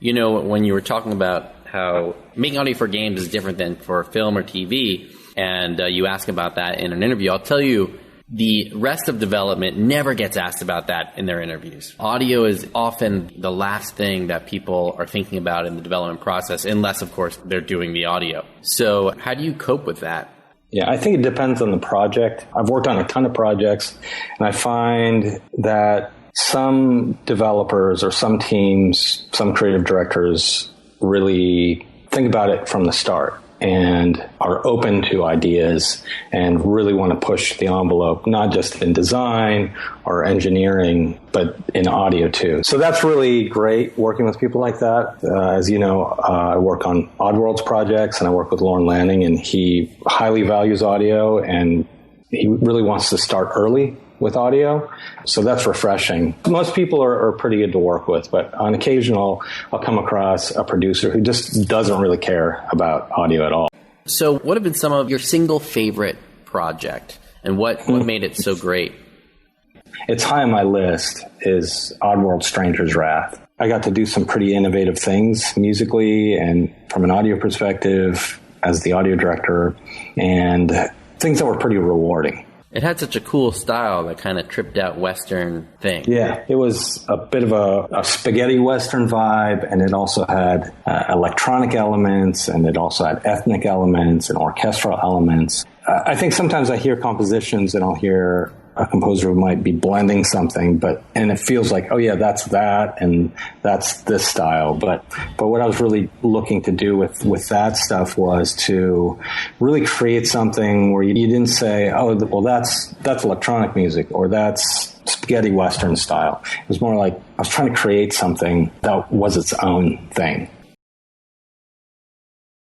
When you were talking about how making audio for games is different than for film or TV, and you ask about that in an interview, I'll tell you, the rest of development never gets asked about that in their interviews. Audio is often the last thing that people are thinking about in the development process, unless, of course, they're doing the audio. So how do you cope with that? Yeah, I think it depends on the project. I've worked on a ton of projects, and I find that some developers or some teams, some creative directors really think about it from the start and are open to ideas and really want to push the envelope, not just in design or engineering, but in audio too. So that's really great working with people like that. As you know, I work on Oddworld's projects and I work with Lorne Lanning, and he highly values audio and he really wants to start early with audio. So that's refreshing. Most people are pretty good to work with, but on occasion I'll come across a producer who just doesn't really care about audio at all. So what have been some of your single favorite project, and what made it so great? It's high on my list is Oddworld Stranger's Wrath. I got to do some pretty innovative things musically and from an audio perspective as the audio director, and things that were pretty rewarding. It had such a cool style, that kind of tripped out Western thing. Yeah, it was a bit of a spaghetti Western vibe, and it also had electronic elements, and it also had ethnic elements and orchestral elements. I think sometimes I hear compositions and I'll hear a composer who might be blending something, and it feels like, oh yeah, that's that and that's this style. But what I was really looking to do with that stuff was to really create something where you didn't say, oh, well, that's electronic music or that's spaghetti Western style. It was more like I was trying to create something that was its own thing.